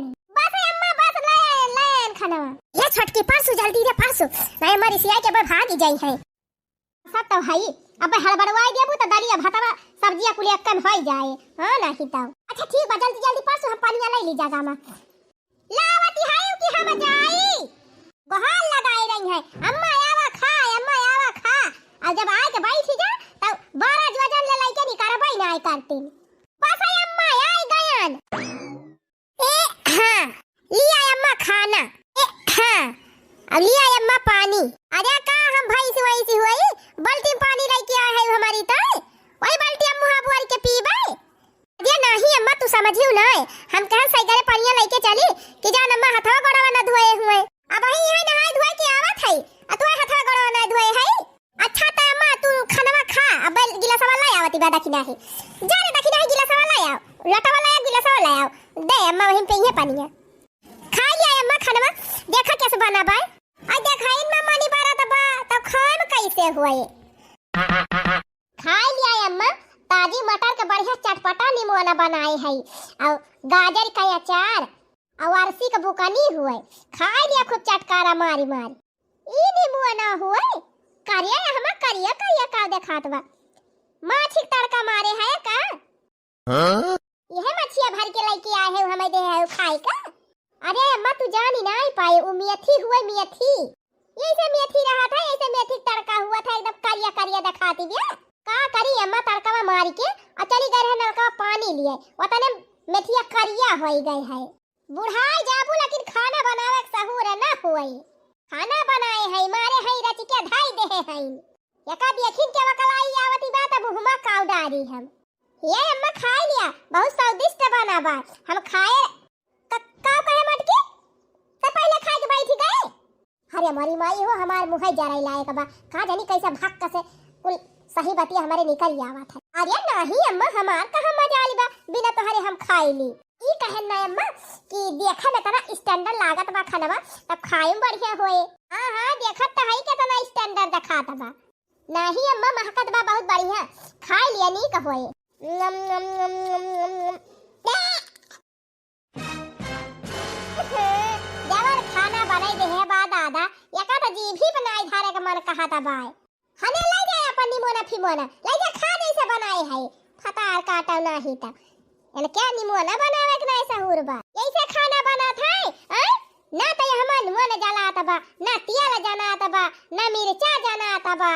नहीं। बस अम्मा बस लायन खाना ये छोटकी परसों जल्दी रे परसों नहीं हमारी सिया के भाग ही जाई है सब तो भाई अब हड़बड़वाई देबू तो दलिया भातवा सब्जियां कुलिया कम हो जाए हां नहीं तो अच्छा ठीक बा जल्दी जल्दी परसों हम पानी ले ली जागा में लावती हाय कि हम जाई बहाल लगाई रही है अम्मा आवा खा और जब आए के बैठ जा तब 12 वजन ले लेके निकारबई ना आई करती बस अम्मा आई गयन हाँ लिया अम्मा खाना हाँ लिया अम्मा पानी अरे का हम भाई से वही से हुई बाल्टी में पानी लेके आए हैं हमारी तो वही बाल्टी हम मुहा बुआर के पीबे अरे नहीं अम्मा तू समझियो ना हम कहां सही करे पानी लेके चली कि जान अम्मा हाथवा गोड़वा ना धोए हुए अब वही है नहाए धोए के आवत है आ तू हाथवा गोड़वा ना धोए है अच्छा त अम्मा तू खाना खा अब गिलास वाला आवती बा दखिना है जा रे दखिना है गिलास वाला आओ लटा वाला गिलास वाला आओ दे अम्मा वहीं पे ही पानी है खा लिया अम्मा खाना देखा कैसे बना बा आ देखा इन मामा नी बारा दबा तो खान कैसे हुए खा लिया अम्मा ताजी मटर के बढ़िया चटपटा नींबू बनाए है और गाजर का अचार और अरसी का बुकनी हुए खा लिया खूब चटकारा मारी ई नींबू ना हुए करिया हम करिया का देखात बा माछी तड़का मारे है का हां यह मछिया भर के लेके आए हैं हमें दे है खाए का अरे अम्मा तू जान ही नहीं पाए वो मेथी हुए मेथी ऐसे मेथी रहा था ऐसे मेथी तड़का हुआ था एकदम करिया करिया दिखाती दिया का करी अम्मा तड़का में मार के और चली गए है नलका पानी लिए वतने मेथिया करिया होई गई है बुढ़ाई जाबू लेकिन खाना बनावे सहूर ना होई खाना बनाए है मारे है रच के धाई दे है यका देखिन के वकलाई आवती बात अब हुमा काव डारी हम ये अम्मा खा लिया बहुत स्वादिष्ट बना बा हम खाए का कहे मटकी से पहले खा के बैठ गए अरे हमारी माई हो हमार मुंह जा रही लायक बा का जानी कैसे भक्क से कुल सही बात हमारे निकल आवत है अरे नहीं अम्मा हमार कहां मजा आली बा बिना तोहरे हम खाई ली ई कहन ना अम्मा कि देखा में तना स्टैंडर्ड लागत बा खाना तब खाएम बढ़िया होए हां देखत त है के तना स्टैंडर्ड दिखात बा नहीं अम्मा महकत बा बहुत बढ़िया खा लिया नी का होए नम नम नम नम जबर खाना बनाई दे है बा दादा यका त जीभ ही बनाई धारे का मन कहा था बाय हने ले जाए अपन निमोना फिमोना ले जा खा जैसे बनाए है फतार काटा नहीं था यानी क्या निमोना बनावे के ना ऐसा हुरबा ऐसे खाना बना था ना तो हमन मन जला तबा ना तियाला जाना तबा ना मिर्चा जाना तबा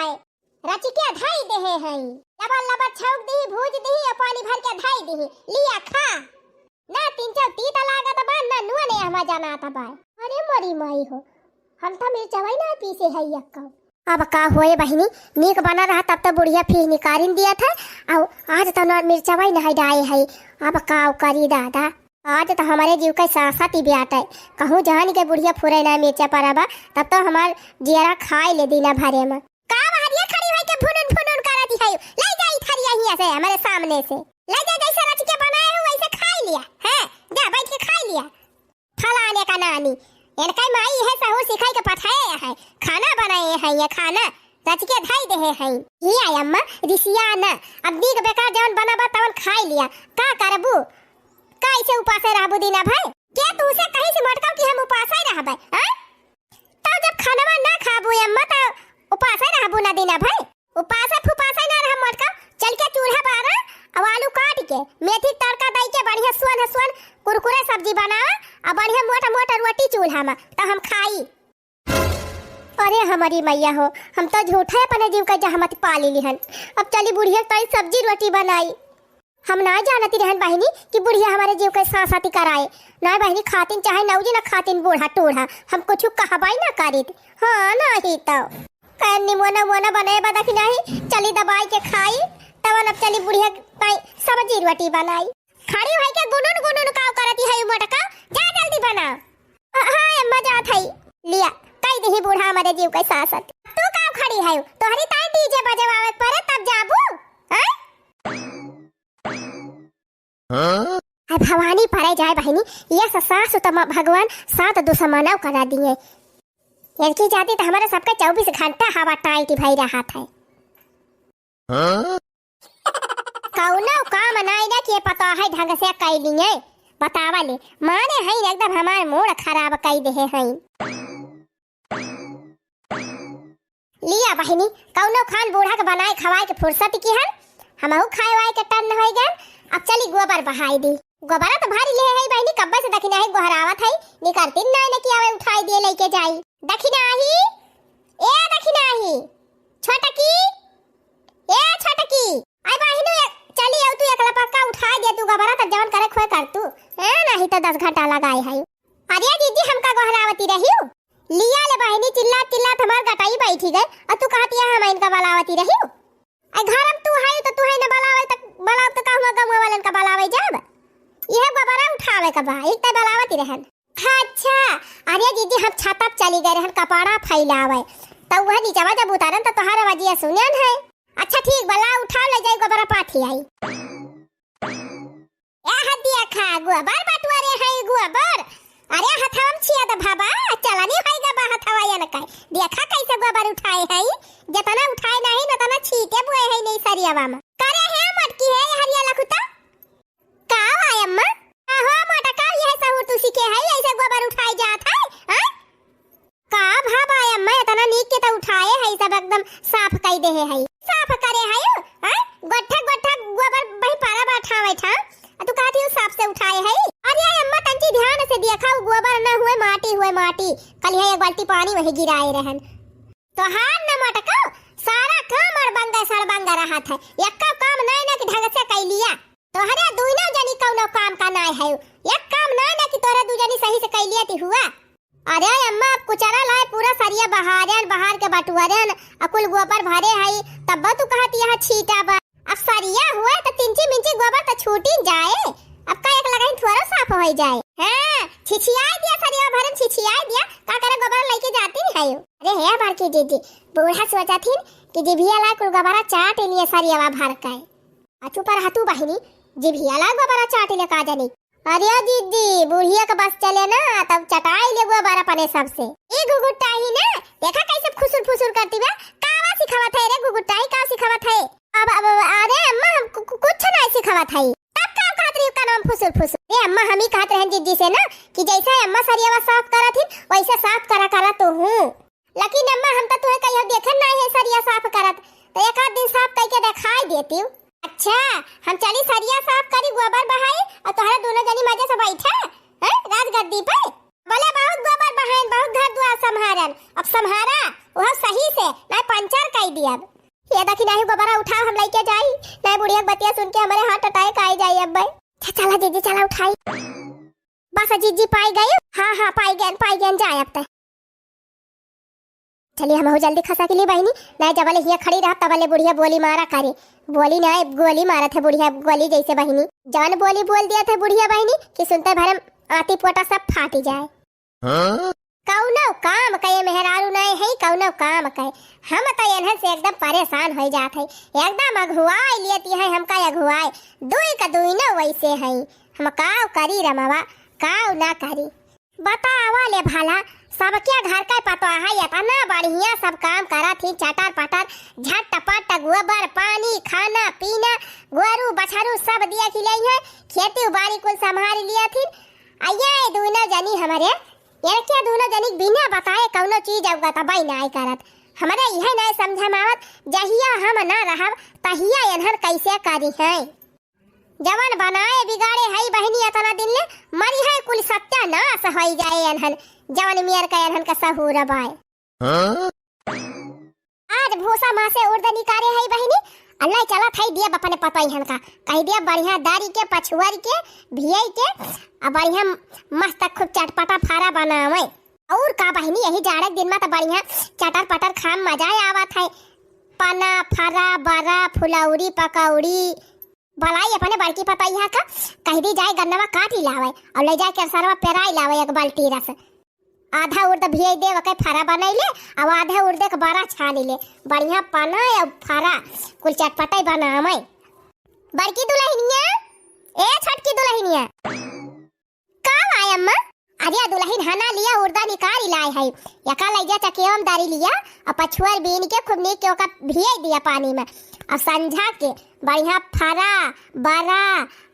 रची के धाई दे है लबा लबा छौक दी भूज दी और पानी भर के धाई दी लिया खा ना तीन चार तीता लागत बा ना नुने हमा जाना तबा अरे मरी माई हो हम तो मिर्चा वही ना पीसे है यक्का अब का होए बहिनी नीक बना रहा तब तो बुढ़िया फिर निकारिन दिया था और आज तो ना मिर्चा वही नहीं डाए है अब का करी दादा आज तो हमारे जीव का साथ ही ब्याट है कहूँ जान के बुढ़िया फुरे ना मिर्चा पराबा तब तो हमार जियरा खाए ले दीना भरे में का हरिया खड़ी होई के फुनन फुनन करती है ले जाई थरिया हिया से हमारे सामने से ले जा जैसे रच के बनाए हो वैसे खा लिया हैं जा बैठ के खा लिया फलाने का नानी इनका माई है सहू सिखाई के पठाए है खाना बनाए हैं ये खाना रच के धाई दे हैं ये अम्मा रिसिया ना अब दीग बेकार जवन बनाबा तवन खाई लिया का करबू कैसे उपासे रहबू दीना भाई क्या तू से कहीं से मटकाओ कि हम उपासे रहबे हैं तो जब खाना ना खाबू अम्मा तो उपासे रहबू ना दीना भाई उपासे फुपासे ना रह मटकाओ चल के चूल्हा बारा और आलू काट के मेथी तड़का दई के बढ़िया सुन कुरकुरे सब्जी बना और बढ़िया मोटा मोटा रोटी चूल्हा में तो हम खाई अरे हमारी मैया हो हम तो झूठा अपने जीव का जहमत पाली लिहन अब चली बुढ़िया कई सब्जी रोटी बनाई हम ना जानती रहन बहनी कि बुढ़िया हमारे जीव के साथ साथी कराए ना बहनी खातिन चाहे नौजी ना खातिन बूढ़ा टूढ़ा हम कुछ कहबाई ना करी हाँ नहीं तो निमोना मोना बनाए बदा कि नहीं चली दबाई के खाई तब अब चली बुढ़िया सब्जी रोटी बनाई खड़ी भाई के गुनुन गुनुन काव करती है मटका जा जल्दी बना हां अम्मा जा थई लिया कई दही बूढ़ा हमारे जीव के साथ साथ तू काव खड़ी है तोहरी ताई डीजे बजवावे पड़े तब जाबू हां भवानी परे जाए बहनी ये सास तो भगवान सात दुश्मनाव करा दिए इनकी जाती तो हमारे सबका 24 घंटा हवा टाइट भाई रहा था कौनो काम नहीं ना कि पता है ढंग से कैली है बतावा ले माने है एकदम हमार मूड खराब कई दे है। लिया बहिनी कौनो खान बूढ़ा के बनाए खवाए के फुर्सत की हन हमहू खाए वाए के टन हो गए। अब चली गोबर बहाई दी। गोबरा तो भारी ले है बहिनी कब्बे से दखिना है गोहरावत है निकलती ना ने कि आवे उठाई दे लेके जाई। दखिना ही ए दखिना ही छोटकी ए छोटकी आई बहिनी चली आउ तू एकला पक्का उठा दे तू गोबरा त जवन करे खोए कर तू है नहीं तो 10 घंटा लगाई है। अरे दीदी हमका गोहरावती रहियो लिया ले बहिनी चिल्ला चिल्ला हमार गटाई बैठी गए और तू कहती है हम इनका बलावती रहियो। आई घरम तू है तो तू है न बलावे तक बलाव तो कहूं गम वालन का बलावे जब यह गोबरा उठावे का बा एक त बलावती रहन। अच्छा अरे दीदी हम छत पर चली गए रहन कपड़ा फैलावे तो वह नीचवा जब उतारन तो तोहार आवाजिया सुनन है। अच्छा ठीक बला उठा ले जाई गोबरा पाठी आई ए हदिया खा गोबर बटवारे है गोबर। अरे हथाम छिया त भाबा चलानी होइगा बा हथवा या न काय देखा कैसे गोबर उठाए है जतना उठाए नहीं न तना छीटे बुए है नहीं सरियावा में करे है मटकी है हरिया लखुता का आय अम्मा हो मोटा का यह सहूर तू सीखे है ऐसे गोबर उठाए जात है हां का भाबा अम्मा तना नीक के त उठाए है सब एकदम साफ कई दे है साफ करे है हां गठा गठा गोबर बही पारा बैठावे था तू कहती हूं साफ से उठाए है। अरे अम्मा तंची ध्यान से देखा गोबर न हुए माटी कल है एक बाल्टी पानी वही गिराए रहन तो हार न मटका सारा काम और बंगा सरबंगा रहा था एक काम नहीं ना कि ढंग से कर लिया तो हरे दुनो जनी कौनो काम का नहीं है एक काम नहीं ना कि तोरे दू जनी सही से कर लिया ती हुआ। अरे अम्मा अब कुचरा लाए पूरा सरिया बहार के बटुआरन अकुल गोबर भरे है तब तू कहती है छीटा बा अब सरिया हुआ तो तिंची मिंची गोबर तो छूटी जाए अब का एक लगाई थोड़ा साफ हो जाए। हां छिछियाई दिया सरिया भरन छिछियाई दिया का करे गोबर लेके जाती नहीं है। अरे हे बार की दीदी बूढ़ा सोचा थी कि जिभिया ला कुल गोबरा चाट लिए सरियावा भर के अचू पर हतू बहिनी जिभिया ला गोबरा चाट ले का जानी। अरे दीदी बुढ़िया का बस चले ना तब चटाई ले गोबरा पने सबसे ए गुगुट्टा ही ना देखा कैसे फुसुर फुसुर करती बा कावा सिखावत है रे गुगुट्टा ही का सिखावत है। अब अरे अम्मा हम कुछ नहीं सिखावत है तब का खातिर का नाम फुसुर फुसुर ए अम्मा हम ही कहत रहन जीजी से ना कि जैसे अम्मा सरियावा साफ करत थी वैसे साफ करा तो हूं लेकिन अम्मा हम तो तुहे कहियो देखन नहीं है सरिया साफ करत तो एक आध दिन साफ करके दिखाई देती हूं। अच्छा हम चली सरिया साफ करी गोबर बहाई और तोहरा दोनों जनी मजे से बैठे हैं राजगद्दी पे बोले बहुत गोबर बहाई बहुत घर दुआर संभारन अब संभारा वह सही से ना पंचर कर दिया ये देखी नहीं गोबरा उठा हम लेके जाई नहीं बुढ़िया बतिया सुन के हमारे हार्ट अटैक आ जाए अब भाई चला जीजी चला उठाई बस जीजी पाई गई। हां पाई गए जाए अब तक चलिए हम हो जल्दी खसा के लिए बहनी नहीं जब वाले हिया खड़ी रहा तब वाले बुढ़िया बोली मारा करे बोली नहीं गोली मारा थे बुढ़िया गोली जैसे बहनी जान बोली बोल दिया थे बुढ़िया बहनी कि सुनते भरम आती पोटा सब फाटी जाए। कौनो काम कहे मेहरारू नहीं है कौनो काम कहे हम तो इन्हन से एकदम परेशान हो जात है एकदम अघुआई लेती है हमका अघुआई दुई का दुई न वैसे है हम काव करी रमावा काव ना करी बतावा ले भाला सब क्या घर का पता है इतना बढ़िया सब काम करा थी चटर पटर झटपट गोबर पानी खाना पीना गोरू बछरू सब दिया खिलाई है खेती बाड़ी कुल संभाल लिया थी। आइए दोनों जनी हमारे ये क्या दोनों जनी बिना बताए कौनो चीज अवगत तबाई नहीं करत हमारे यह नहीं समझ में आवत जहिया हम ना रहब तहिया इन्हन कैसे करी है जवन बनाए बिगाड़े है बहनी इतना दिन ले मरी है कुल सत्यानाश हो जाए इन्हन जवन मियर का इन्हन का सहूर बाय आज भूसा मां से उर्द निकारे है बहनी अल्लाह चला थाई दिया अपने पता इहन का कह दिया बढ़िया दारी के पछुआर के भियई के अब बढ़िया मस्त खूब चटपटा फारा बनावे और का बहनी यही जाड़े दिन में तो बढ़िया चटर पटर खाम मजा आवत है पना फरा बरा फुलौरी पकौड़ी भलाई अपने बड़की पता यहाँ का कह दी जाए गन्नवा काट ही लावे और ले जाके सरवा पेराई लावे एक बाल्टी रस आधा उर्द भिय दे वके फरा बनाई ले और आधा उर्द के बड़ा छानी ले बढ़िया पना या फरा कुल चटपटाई बनावे बड़की दुल्हनिया ए छटकी दुल्हनिया का आय अम्मा अरे दुल्हन हना लिया उर्दा निकाल लाए है यका ले जा चकेम दारी लिया और पछुआर बीन के खूब नीक के ओका भिय दिया पानी में और संझा के बढ़िया फरा बरा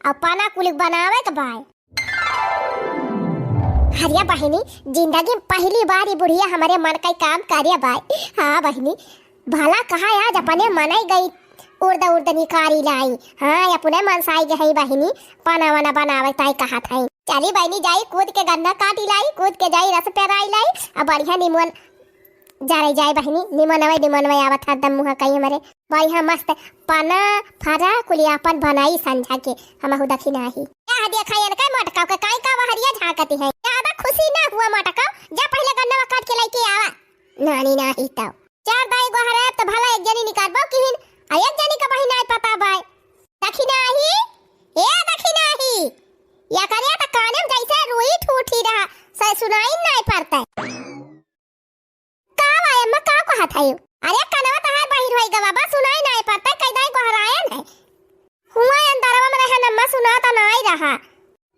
और पना कुल बनावे के बाय अरे बहनी, जिंदगी में पहली बार ये बुढ़िया हमारे मन का काम करे बाई। हाँ बहनी, भला कहा आज अपने मन ही गई उर्द निकारी लाई। हाँ अपने मन साई गई बहनी, पाना वाना बनावे ताई कहा था। चली बहनी जाई कूद के गन्ना काटी लाई, कूद के जाई रस पेराई लाई, अब बढ़िया निमन जाए बहनी, निमन आवत हरदम मुँह कहीं हमारे बढ़िया मस्त पाना फरा कुलियापन बनाई संझा के हम हु दखी नाही। क्या देखा ये का मटका के काई का वहरिया झांकती है। ज्यादा खुशी ना हुआ मटका, जा पहले गन्ना काट के लेके आवा। नानी नाही तो चार दाई गोहरा तो भला एक जनी निकालबो किहिन, आ एक जनी का बहिना पता बाय दखी नाही। ए दखी नाही या करे त काने में जैसे रुई ठूठी रहा से सुनाई नहीं पड़ता। का वाय अम्मा का कहत है? अरे कनवा तहार बाहिर होई ग बाबा, सुनाई नहीं पड़ता कैदाई गोहराया है। हुआ अंदरवा में रहे नम्मा सुनाता नहीं रहा।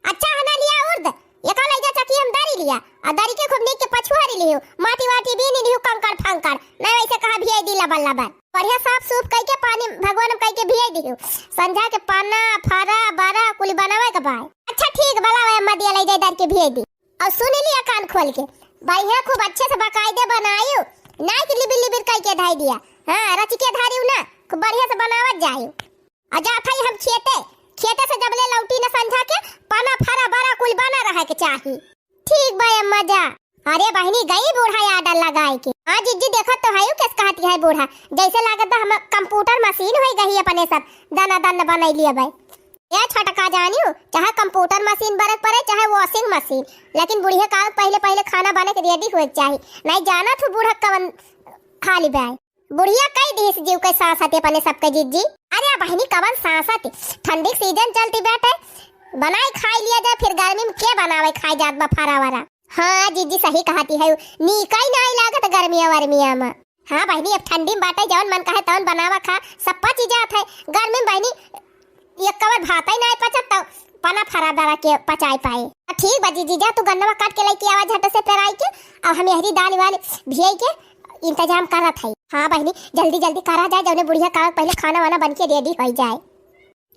अच्छा हना लिया उर्द एका लइजा चकी हम दारी लिया, आ दारी के खूब नीक के पछुआरी लियो, माटी वाटी भी नहीं लियो, कंकड़ फंकड़ नहीं वैसे कहा भियाई दिला बल्ला बार बढ़िया साफ सूफ कई के पानी भगवान कई के भियाई दियो, संझा के पाना फरा बारा कुली बनावे के बाय। अच्छा ठीक भला वे अम्मा दिया लइजा दार के भियाई दी। और सुन लिया कान खोल के बढ़िया खूब अच्छे से बकायदे बनायो, ना कि लिबिर लिबिर कई के धाई दिया। हां रच के धारियो ना खूब बढ़िया से बनावत जायो। आ जात है हम खेते से जबले लौटी न संझा के पाना फरा बारा कुल बना रहे के चाही। ठीक भाई अम्मा जा। अरे बहनी गई बूढ़ा आडर लगाए के। हां जीजी देखत तो है किस कहती है बूढ़ा, जैसे लागत हम कंप्यूटर मशीन होई गई अपने सब दाना दाना बनाई लिया भाई। ये छटका जानियो चाहे कंप्यूटर मशीन बरक पड़े चाहे वॉशिंग मशीन, लेकिन बुढ़िया का पहले खाना बने के रेडी होए चाहिए। नहीं जाना तो बूढ़ा कवन खाली बाय बुढ़िया कई देश जीव के सांस आते अपने सबके जीजी। अरे बहनी कवन सांस आती, ठंडी सीजन चलती बैठे बनाई खाई लिया जाए, फिर गर्मी में क्या बनावे खाई जात बा फरा वरा। हाँ जीजी सही कहती है, नीकाई नहीं लागत गर्मिया वर्मिया में। हाँ बहनी अब ठंडी में बाटे जवन मन कहे तवन बनावा खा सब पच जात है। गर्मी में बहनी ये कवर भात ही नहीं पचत तो पना फरा बरा के पचाई पाए। ठीक बा जीजी जा तू गन्नवा काट के लेके आवा झट से पेराई के, अब हम हरी दाल वाली भियाई के इंतजाम करत है। हाँ बहनी जल्दी जल्दी करा जाए, जौने बुढ़िया का पहले खाना वाना बन के रेडी हो जाए।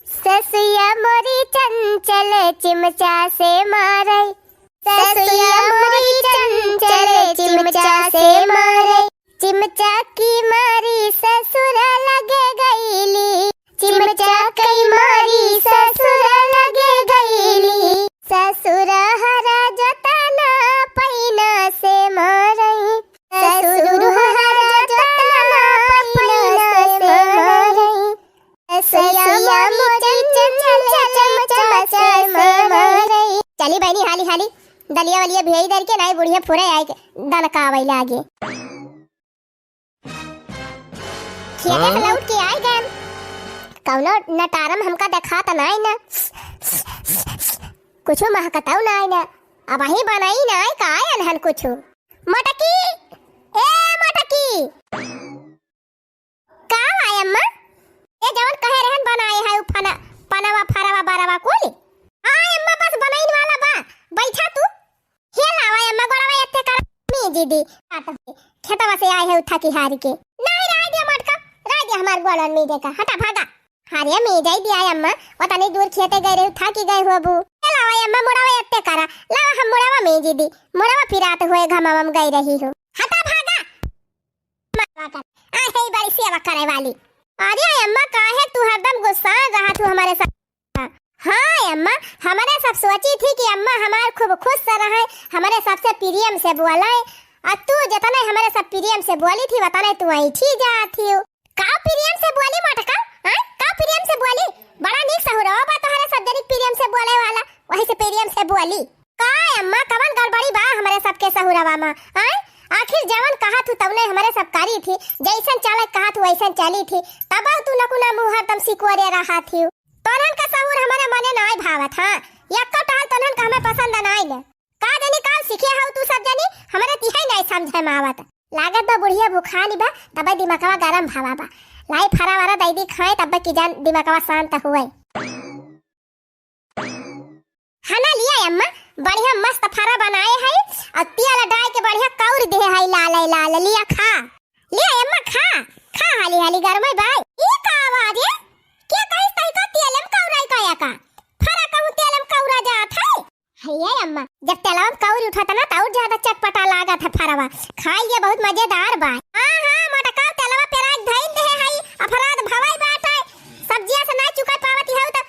ससुया मोरी चंचल चिमचा से मारे, ससुया मोरी चंचल चिमचा से मारे, चिमचा की मारी ससुरा लगे गईली, चिमचा की मारी ससुरा लगे गईली, ससुरा हरा जताना पैना से मारे, ससुर हरा जताना पैना से मारे, ससुया मोरी चंचल चिमचा से मारे। चली बहनी हाली हाली दलिया वलिया भेई दर के नहीं बुढ़िया फुरे आए के दनकावे लागे। खेते से लौट के आए गए कौनो नटारम हमका देखा त नहीं ना, कुछो महकताऊ नहीं ना, अब ही बनाई ना का अनहन कुछो। मटकी ए मटकी का आय अम्मा ए जवन कहे रहन बनाए है फना पनावा फरावा बारावा कोली। आय अम्मा बस बनाइन वाला बा, बैठा तू हे लावा अम्मा गोड़वा एते कर मी दीदी खेतवा से आए है उठा की हार के। नहीं राय दे मटका, राय दे हमार गोड़न में देखा हटा भागा। हारे में जाई दिया अम्मा पता नहीं दूर खेते गए रहे था कि गए हो अबू। लावा अम्मा मुड़ावा एते करा लावा हम मुड़ावा में दीदी मुड़ावा फिरात हुए घमाम गई रही हो हटा भागा। आ हे बड़ी सेवा करे वाली। अरे अम्मा काहे तू हरदम गुस्सा रहा तू हमारे साथ। हाँ अम्मा हमारे सब सोची थी कि अम्मा हमारे खूब खुश रहे, हमारे सबसे प्रियम से बोले, और तू जितना हमारे सब प्रियम से बोली थी बताने तू आई थी जाती हो। का प्रियम से बोली मटका? हां का प्रियम से बोली? बड़ा नीक सहुरा बा तोहरे सब जनी प्रियम से बोले वाला, वही से प्रियम से बोली। का अम्मा कवन गड़बड़ी बा हमारे सबके सहुरावा में? हां आखिर जवन कहा तू तवने हमारे सब करी थी, जैसन चाले कहा तू वैसन चली थी, तब तू नकुना मुंह हरदम सिकोरे रहा थी। तोनन का सहूर हमारे मने नाय भावत। हां यक्का टाल तोनन का हमें पसंद नाय ले। का जनी काल सीखे हो तू सब जनी हमारे तिहाई नहीं समझे मावत। लागत बा बुढ़िया भूखा नी बा तब दिमागवा गरम भावा बा, लाई फरा वाला दैदी खाए तब की जान दिमागवा शांत हुए। खाना लिया अम्मा बढ़िया मस्त फरा बनाए है और तिया डाल के बढ़िया कौर दे है लाल लाल लिया खा लिया अम्मा खा खा हाली हाली गरमई भाई। ई का आवाज है क्या कहिस तई का तेलम कौराई काया का फरा कहू तेलम कौरा जात है। हैया अम्मा जब तेलवा में कौरी उठता ना तो और ज्यादा चटपटा लागत है फरवा। खाइए बहुत मजेदार बा। हां हां मटका तेलवा पे राख धइन दे हई अपराध भवाई बात है। सब्जियां से ना चुकाई पावती है तो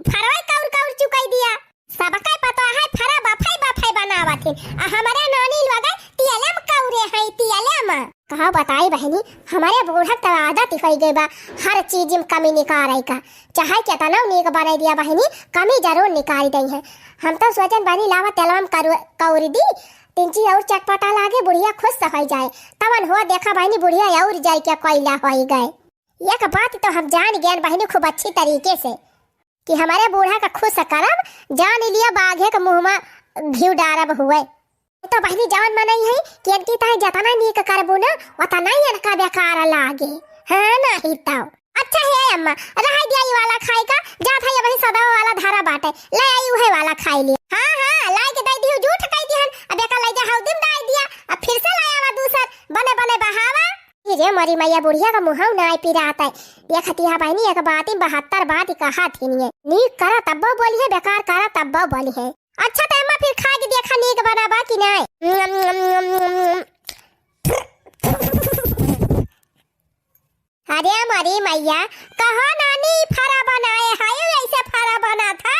फरवा कौर कौर चुकाई दिया। सबका पता है फरा बफाई बनावत है। हमारे नानी लोग तियलम कौरे है तियलम। कहा बताई बहनी हमारे बूढ़ा तो आदत हो गई बा हर चीज में कमी निकाल का। चाहे कितना नीक बना दिया बहनी कमी जरूर निकाल दी है। हम तो सोचन बनी लावा तेलवा में कौरी दी तिंची और चटपटा लागे बुढ़िया खुश हो जाए। तवन हुआ देखा बहनी बुढ़िया और जाए क्या कोयला हो गए। एक बात तो हम जान गए बहनी खूब अच्छी तरीके से कि हमारे बूढ़ा का खुश करब जान लिया बाघे के मुंह में घी डारब हुए। तो बहनी जान मनाई है कि इनकी ताई जतना नीक करबो ना उतना ही इनका बेकार लागे है ना ही तो। अच्छा है अम्मा रह दिया ये वाला खाए का जा था ये वही सदा वाला धारा बाटे ले आई उहे वाला खाई लिए। हां हां लाई के दई दियो झूठ कह दिहन अब एका लाई जा हौदिम दाई दिया अब फिर से लाया वा दूसर बने बने बहावा। ये मरी मैया बुढ़िया का मुंह ना आई पिराता है। ये खतिया बहनी एक बात 72 बात कहा थी नहीं नीक करा तब बोली है बेकार करा तब बोली है। अच्छा तो अम्मा फिर खा के देखा नीक बनाबा कि नहीं। अरे हमारी मैया कहा नानी फरा बनाए हाय ऐसे फरा बना था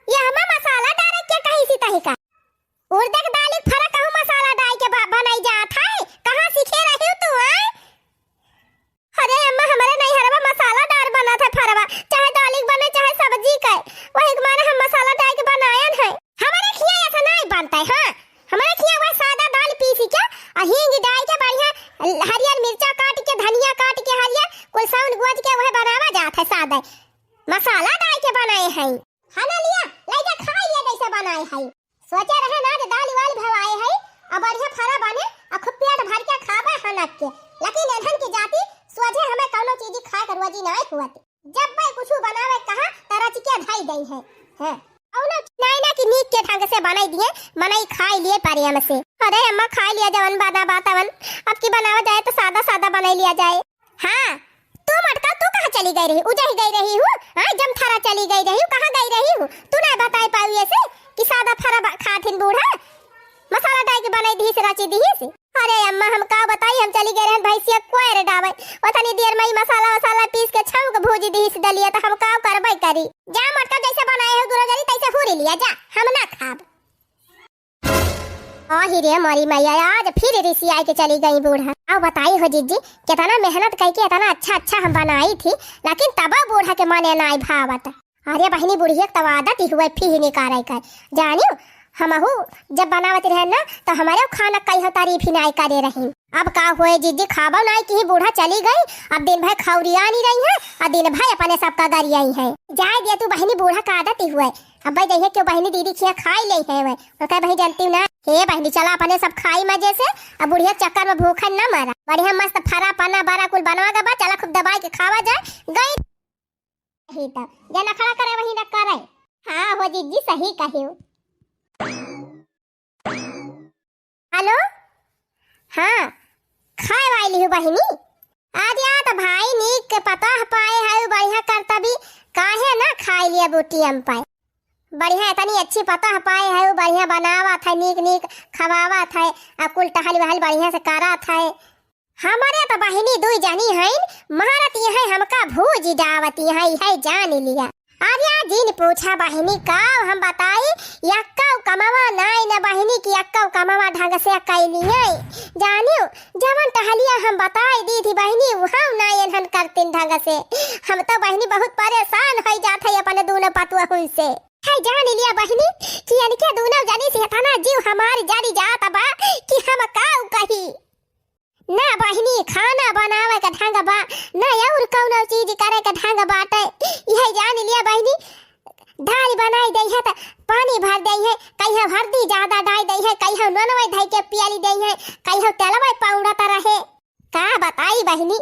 ये हमें मसाला डाल के कहीं सी तही का उड़द के दाल फरा कहूं मसाला डाल के बनाई जात है कहां सीखे रही तू है। अरे अम्मा हमारे नहीं हरवा मसाला डाल बना था फरवा चाहे दाल बने चाहे सब्जी का वही माने हम मसाला डाल के बनायन है। हमारे खिया ऐसा नहीं बनता है। हां हमारे खिया वो सादा दाल पीसी के हींग डाल के बढ़िया हरियर मिर्चा काट के धनिया काट के हरियर कुल साउन गोज के वह बनावा जात है सादा मसाला डाल के बनाए हैं। खाना लिया ले जा खा लिया कैसे बनाए हैं। सोचे रहे ना दाल वाल भवाए है अब बढ़िया फरा बने और खूब पेट भर के खाबे हनक के लेकिन एधन की जाति सोचे हमें कोनो चीज खा कर वजी नहीं हुआती। जब भाई कुछ बनावे कहा तरह के धाई गई है हैं औना नहीं ना कि नीक के ढंग से बनाई दिए बनाई खाई लिए पारी हम से। अरे अम्मा खा लिया जवन बादा बातावन अब की बनावा जाए तो सादा सादा बना लिया जाए। हां तू मटका तू कहां चली गई रही उजा ही गई रही हूं हां जम थारा चली गई रही हूं कहां गई रही हूं तू ना बताई पाई ऐसे कि सादा फरा खाथिन बूढ़ा मसाला डाल के बनाई दी से राची दी से। अरे अम्मा हम का बताई हम चली गए रहन भैंसिया कोयर डावे ओतनी देर में मसाला पीस के छौं के भूजी दी से दलिया तो हम का करबै करी। जा मटका जैसे बनाए हो गुरुजरी तैसे हुरी लिया जा हम ना खाब। ही रे मरी मैया आज फिर ऋषि आई के चली गई बूढ़ा। अब बताई हो जीजी कितना मेहनत करके इतना अच्छा हम बनाई थी लेकिन तब बूढ़ा के मने नहीं भावत। अरे बहनी बुढ़िया तब आदत ही हुए फिर निकाले कर जानियो हमहू जब बनावत रहे ना तो हमारे खाना कई तारीफ ही नहीं करे रही। अब का हुए जीजी खाबो नहीं कि बूढ़ा चली गई अब दिन भर खौरिया नहीं रही है और दिन भर अपने सबका गरिया ही है। जाए दिया तू बहनी बूढ़ा का आदत ही हुए अब भाई देखिए क्यों बहनी दीदी खिया खाई ले है वे और कह भाई जानती ना हे बहनी चला अपने सब खाई मजे से अब बुढ़िया चक्कर में भूखा न मरा बढ़िया मस्त फरा पना बारा कुल बनवा के बाद चला खूब दबाई के खावा जाए गई ही तब जना खड़ा करे वही न करे। हां हो जीजी सही कहियो। हेलो हाँ खाए वाली हूँ बहनी आज या तो भाई नीक के पता पाए है बढ़िया करता भी काहे ना खाई लिया बूटी हम पाए बढ़िया इतनी अच्छी पता पाए है बढ़िया बनावा था नीक खवावा था कुल टहल वहल बढ़िया से करा था। हमारे तो बहनी दू जानी है महारत है हमका भूज डावती है जान लिया। आर्या जी ने पूछा बहनी का हम बताई यक्का कमावा नहीं न बहनी की यक्का कमावा ढंग से कैली है जानियो जवन टहलिया हम बताई दी थी बहनी वहां नहीं एहन करतिन ढंग से। हम तो बहनी बहुत परेशान हो जात है अपने दोनों पतुआ हुई से है जान लिया बहनी कि इनके दोनों जानी से इतना जीव हमारी जारी जात बा कि हम काऊ कही ना बहनी खाना बनावे का ढंग बा ना और कौनो चीज करे का ढंग बाटे यह जान लिया बहनी। दाल बनाई दई है तो पानी भर दई है कहीं हल्दी ज्यादा डाल दई है कहीं ननवे धई के पियाली दई है कहीं तेलवा पाउडा रहे का बताई बहनी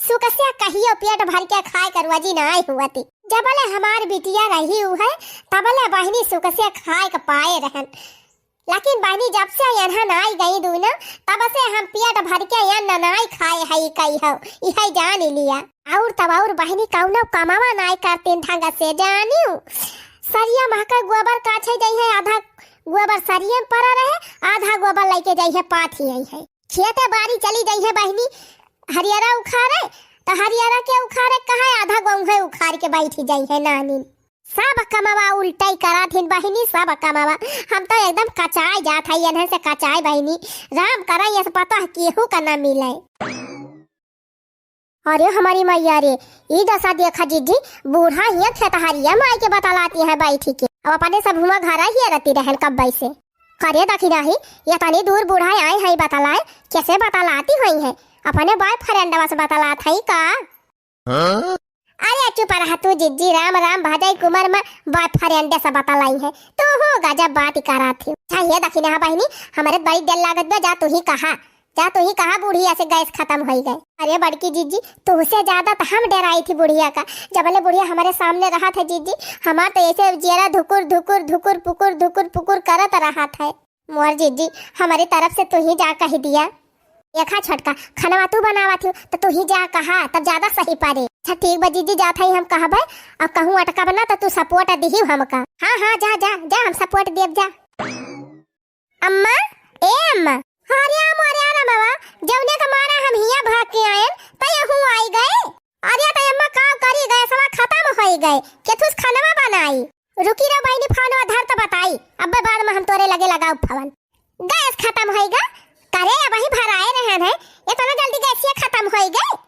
सुकसिया कहियो पेट भर के खाए करवाजी नहीं हुआती जबले हमार बिटिया रही हु है तबले बहनी सुकसिया खाए के पाए रहन लेकिन बहनी जब से यहाँ नाई गई दूना तब से हम पेट भर के यहाँ नाई खाए है कही हो यह जान लिया। और तब और बहनी कौनो कमावा नाई करते ढंग से जानियो सरिया महका गोबर काछे जाई है, आधा गोबर सरिये में पड़ा रहे, आधा गोबर लेके जाई है पाथी आई है। खेते बाड़ी चली जाई है बहनी हरियारा उखाड़े, तो हरियारा के उखाड़े कहा आधा गौंघे उखाड़ के बैठी जाई है नानी। सब कमावा उल्टाई करा थी बहनी, सब कमावा। हम तो एकदम कचाई जात है इन्हें से कचाई बहनी। राम करा ये पता है केहू का ना मिले। अरे हमारी मैया रे, ई दशा देखा जीजी, बूढ़ा ही खेतहरिया माई के बतलाती है बैठी के। अब अपने सब हुआ घर ही रहती रहन कब बैसे करे दखी नहीं। ये तनी दूर बूढ़ा आए है बतलाए, कैसे बतलाती हुई है अपने बॉयफ्रेंड से बतलात है का। अरे चुप रहा तू जीजी, राम राम भाजाई कुमार में बॉयफ्रेंड से बतलाई है तो हो गजब बात करा थी। चाहिए दखी ना बहनी, हमारे बड़ी दिल लागत बे, जा तू ही कहा, जा तू ही कहा बुढ़िया से गैस खत्म हो गए। अरे बड़की जीजी, तुझसे ज्यादा तो हम डराई थी बुढ़िया का। जबले बुढ़िया हमारे सामने रहा था जीजी, हमार तो ऐसे जेरा धुकुर धुकुर धुकुर पुकुर धुकुर पुकुर करत रहा था। मोर जीजी, हमारी तरफ से तू ही जा कह दिया, देखा छोटका खाना तू बनावा थी तो तू ही जा कहा, तब ज्यादा सही पारे। अच्छा ठीक बा जीजी, जात है हम कहा भाई, अब कहूँ अटका बना तो तू सपोर्ट दी हमका। हाँ हाँ जा जा जा, हम सपोर्ट देव जा। अम्मा ए अम्मा, अरे बाबा जौने का मारा हम हिया भाग के आए तय हूँ आई गए। अरे तय अम्मा काम करी गए, सब खत्म हो गए, केथुस खाना बनाई। रुकी रे बहनी, फोन धर तो बताई, अब बाद में हम तोरे लगे लगाऊ फोन। गैस खत्म हो गए, करे वही भराए रहन है, इतना जल्दी गैस खत्म हो गए।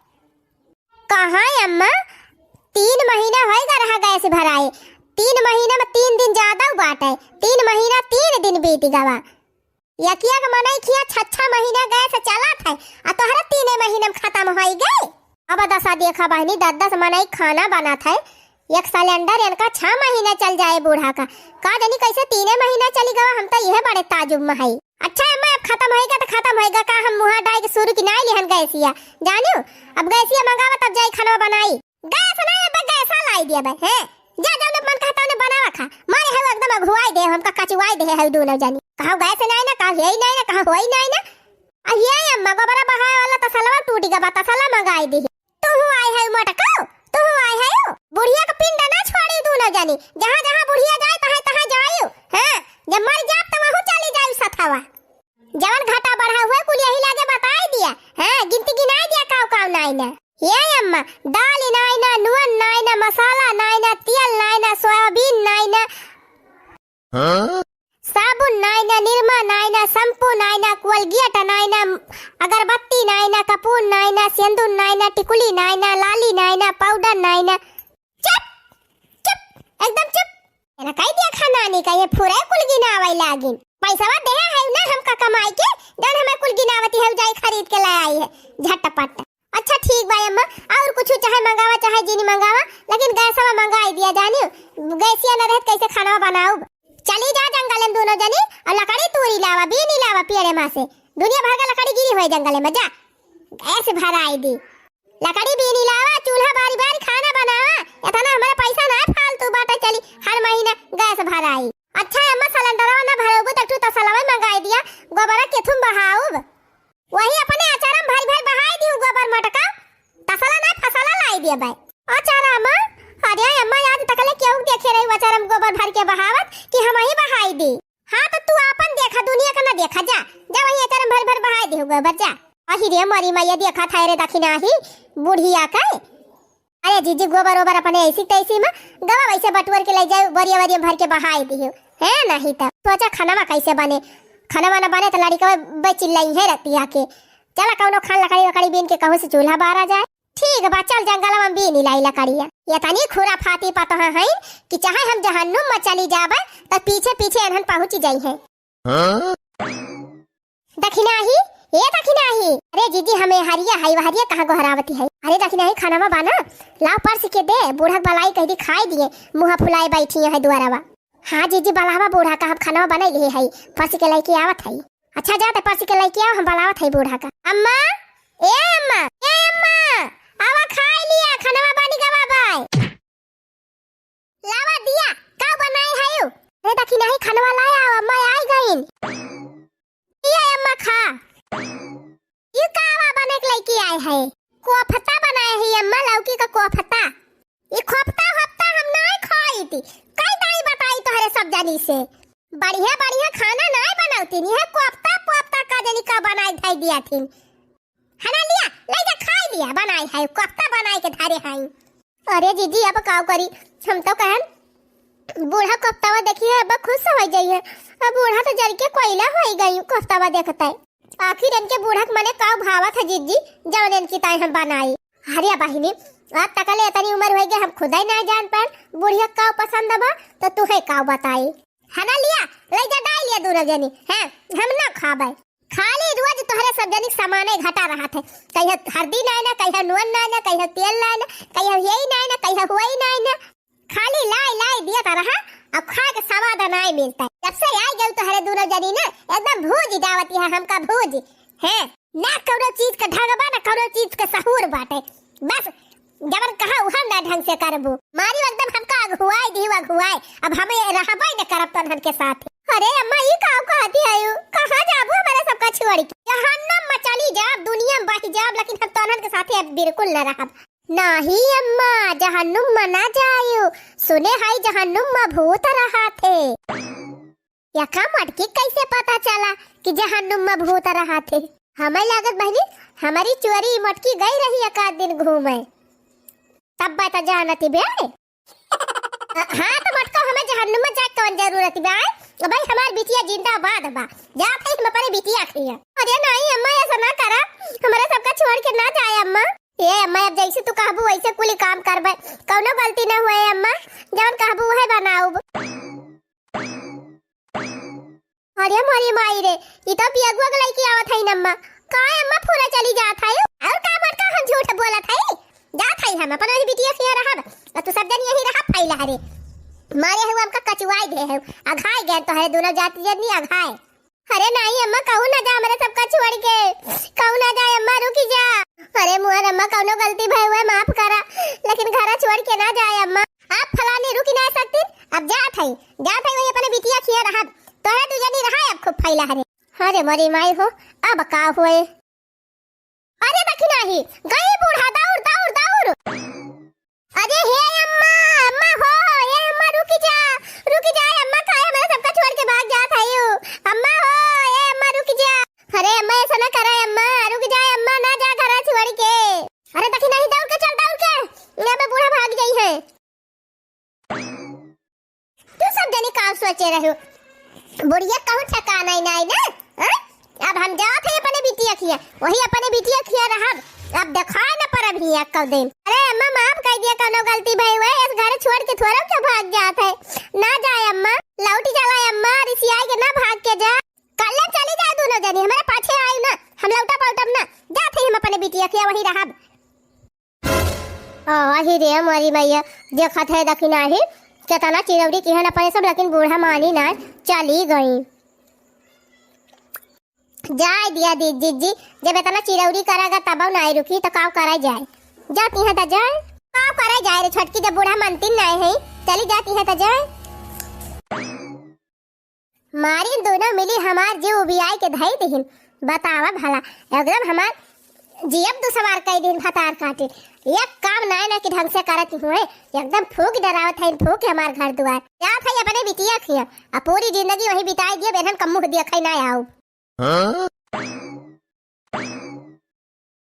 कहाँ अम्मा, 3 महीना हो गए रहा गैस भराए। 3 महीने में 3 दिन ज्यादा बाटे, 3 महीना 3 दिन बीत गवा। यकिया का मनाई किया 6 महीना गए से चला था, आ तोहरा 3 महीने में खत्म हो गए। अब दशा देखा बहनी, 10 मनाई खाना बना था, एक सिलेंडर इनका 6 महीना चल जाए बूढ़ा का जानी कैसे 3 महीना चली गवा। हम तो यह बड़े ताजुब में है। अच्छा अम्मा, अब खत्म होएगा तो खत्म होएगा का, हम मुहा डाई के शुरू की नहीं लिहन गैसिया जानियो। अब गैसिया मंगावा तब जाई खाना बनाई। गैस ना अब गैसा लाई दिया बे हैं, जा जा मन कहता ने बनावा खा, मारे है एकदम अघुआई दे, हमका कचुआई दे है दोनों जानी। कहा गैस नहीं ना, कहा यही नहीं ना, कहा होई नहीं ना। अब ये अम्मा गोबरा बहाए वाला तसलवा टूट गया, तसला मंगाई दी। तू आई है मटका, तू आई है बुढ़िया का पिंड ना छोड़ी दोनों जानी, जहां जहां बुढ़िया जाए तहां तहां जाइयो। हां जब मर जाब त वहां चली जाई सथवा। जवन घाटा बढ़ा हुआ कुल यही लागे बताई दिया। हां गिनती गिनाई दिया काव काव नहीं ना। ये अम्मा दाल नहीं ना, नून नहीं ना, मसाला नहीं ना, तेल नहीं ना, सोयाबीन नहीं ना, साबुन नहीं ना, निरमा नहीं ना, शैम्पू नहीं ना, कोलगेट नहीं ना, अगरबत्ती नहीं ना, कपूर नहीं ना, सिंदूर नहीं ना, टिकुली नहीं ना, लाली नहीं ना, पाउडर नहीं ना। चुप चुप एकदम चुप। एना कह दिया खाना नहीं का, ये फुरे कुल गिनावे लागिन। पैसा दे है ना हमका कमाई के, जन हमें कुल गिनावती है जाई खरीद के ले आई है झटपट। अच्छा ठीक भाई अम्मा, और कुछ चाहे मंगावा चाहे जीनी मंगावा, लेकिन गैसवा मंगाई दिया जानियो, गैसिया न रहत कैसे खाना बनाऊ। चली जा जंगल में दोनों जनी और लकड़ी तोड़ी लावा, बीनी लावा पेड़े में से, दुनिया भर का लकड़ी गिरी हुई जंगल में, जा गैस भराई दी, लकड़ी बीनी लावा, चूल्हा बारी बारी खाना बनावा। इतना हमारा पैसा ना फालतू बाटे, चली हर महीना गैस भराई। अच्छा अम्मा सिलेंडरवा ना भरोगो तक तू तसलवा मंगाई दिया, गोबरा केथुम बहाऊ, वही अपने अचारम भरी भरी बहाई दी गोबर मटका, तसला ना फसला लाई दिया भाई अचारा अम्मा। अरे अम्मा याद तकले क्यों देखे रही अचारम गोबर भर के बहावत कि हम ही बहाई दी। हाँ तो तू अपन देखा, दुनिया का ना देखा, जा जा वही अचारम भर भर बहाई दी गोबर, जा। अही रे मरी मैया देखा था रे दखिना ही बुढ़िया का। अरे जीजी गोबर ओबर अपने ऐसी तैसी में गवा वैसे बटुअर के ले जाओ, बरिया बरिया भर के बहाई दी है नहीं तब सोचा खाना में कैसे बने, खाना वाना बने तो लड़का बचिल्लाई है रतिया के, चला कौनो खान लकड़ी वकड़ी बीन के कहूं से चूल्हा बारा जाए। ठीक बा चल जंगल में बीन लाई लकड़िया। ये तनी खुरा फाती पता है कि चाहे हम जहन्नुम में चली जावे तो पीछे पीछे एनहन पहुंच जाई है। दखिना ही ये दखिना ही। अरे जीजी हमें हरिया है, हरिया कहाँ गोहरावती है। अरे दखिना ही खाना में बना लाओ पर्स के दे, बूढ़ा बलाई कह दी खाई दिए, मुँह फुलाई बैठी है दुआरावा। हाँ जीजी बलावा बूढ़ा का हम खाना बना लिए है, पर्स के लेके आवत है। अच्छा जाते पर्स के लेके आओ, हम बलावत है बूढ़ा का। अम्मा ए अम्मा ए अम्मा आवा खाई लिया, खाना बनी गवा बाय लावा दिया का बनाई है यू। रे दखी नहीं खाना लाया, अम्मा आई गईन ये अम्मा खा। ये कावा बने के लेके आए है, कोफ्ता बनाए है अम्मा, लौकी का कोफ्ता। ये कोफ्ता हफ्ता हम नहीं खाई थी, कई दाई तनी से बढ़िया बढ़िया खाना नहीं बनाती नहीं है कोफ्ता पोफ्ता का जनी का बनाई धाई दिया थी हना लिया ले जा खाई लिया बनाई है कोफ्ता बनाई के धारे हाई। अरे जीजी अब काव करी हम तो कहन बूढ़ा कोफ्तावा देखिए अब खुश हो जाइए अब बूढ़ा तो जल के कोयला हो गई कोफ्तावा देखता है आखिर इनके बूढ़ा मने काव भावा था जीजी जब इनकी ताई हम बनाई। अरे बहिनी अब तक ले इतनी उम्र हो गई हम खुद ही ना जान पाए बुढ़िया काव पसंद बा तो तू है काव बताई है ना लिया ले जा डाल लिया दूर जनी हैं हम ना खाबे खाली रोज तोहरे सब जनी सामान घटा रहा थे कहिया हल्दी ना कहिया नून ना कहिया तेल ना कहिया यही ना कहिया हुई ना खाली लाई लाई दिया ता रहा अब खा के स्वाद नहीं मिलता जब से आई गई तोहरे दूर जनी ना एकदम भूज दावती है हमका भूज है ना कौनो चीज का ढंगबा ना कौनो चीज का सहूर बाटे बस जबर कहा हम ना ढंग से करबू मारी एकदम हमका अगुवाई दी अगुवाई अब हमें रहबे न करब तनहन के साथ। अरे अम्मा ये का कहती है कहां जाबू हमारा सबका छोड़ के जहन्नम में चली जाब दुनिया में बह जाब लेकिन हम तनहन के साथ अब बिल्कुल न रहब नहीं अम्मा जहन्नुम में ना जायो सुने हाई जहन्नुम में भूत रहा थे या का मटकी कैसे पता चला कि जहन्नुम में भूत रहा थे हमें लागत बहनी हमारी चोरी मटकी गई रही एक आध दिन घूमे तब बता जानती बे हाँ तो मटका हमें जहन्नुम में जाके कौन जरूरत बे भाई हमार बिटिया जिंदाबाद बा जा थे हम अपने बिटिया खिया। अरे नहीं अम्मा ऐसा ना करा हमारा सबका छोड़ के ना जाए अम्मा ये अम्मा अब जैसे तू कहबू वैसे कुली काम करबे कौनो गलती ना हुए अम्मा जौन कहबू वही बनाऊ। अरे मोरी माई रे ई तो पियगुआ के लड़की आवत है अम्मा का अम्मा पूरा चली जात है और का मटका हम झूठ बोलत है जात है हम अपन बिटिया खिया रहब और तू सब दिन यही रहा फैला रे मारे हुआ हमका कचवाई दे है अघाई गए तो है दोनों जाति जनी अघाए। अरे नहीं अम्मा कहू ना जा हमारे सबका छोड़ के कहू ना जा अम्मा रुकी जा। अरे मुहर अम्मा कौनो गलती भई हुआ माफ करा लेकिन घर छोड़ के ना जाए अम्मा आप फलाने रुकी ना सकती अब जात है वही अपने बिटिया खिया रहा तो है तू जनी रहा अब खूब फैला रे। अरे मरी माई हो अब का हुए अरे दखी नहीं गई बूढ़ा दौड़ दौड़ दौड़ अरे हे अम्मा अम्मा हो ये अम्मा रुकी जा अम्मा का हमारा सबका छोड़ के भाग जात है यू अम्मा हो ये अम्मा रुकी जा। अरे अम्मा ऐसा ना करे अम्मा रुक जा अम्मा ना जा घर छोड़ के। अरे देखी नहीं दौड़ के चल दौड़ के यहाँ पे बूढ़ा भाग गई है तू सब जने का सोचे रहो बुढ़िया कहूं ठिकाना नहीं ना अब हम जात है अपने बिटिया खिया वही अपने बिटिया खिया रहा अब देखा न पर अभी कब दिन। अरे अम्मा माफ कर दिया कौनो गलती भई हुए इस घर छोड़ के थोड़ा क्या भाग जात है ना जाए अम्मा लौटी चला अम्मा रिसियाई के ना भाग के जा कल चली जाए दोनों जनी हमारे पाछे आई ना हम लौटा पलटम ना जाते हम अपने बिटिया खिया वही रहब। वही रे मोरी मैया देखत है दखिना ही केतना चिरौरी किहन अपने सब लेकिन बूढ़ा मानी ना चली गई जाए दिया जीजी जब इतना चिरौरी करेगा तब नहीं रुकी तो काव कराई जाए जाती है तो जाए काव कराई जाए रे छटकी जब बूढ़ा मनती नहीं है चली जाती है तो जाए। मारी दोनों मिली हमार जीव उबियाई के धई दिहिन बतावा भला एकदम हमार जीव दो सवार कई दिन फतार काटे एक काम नहीं ना कि ढंग से करत हुए एकदम फूक डरावत है फूक हमार घर द्वार क्या था अपने बिटिया खिया अब पूरी जिंदगी वही बिताई दिए बेहन कम मुंह दिया खाई ना आओ।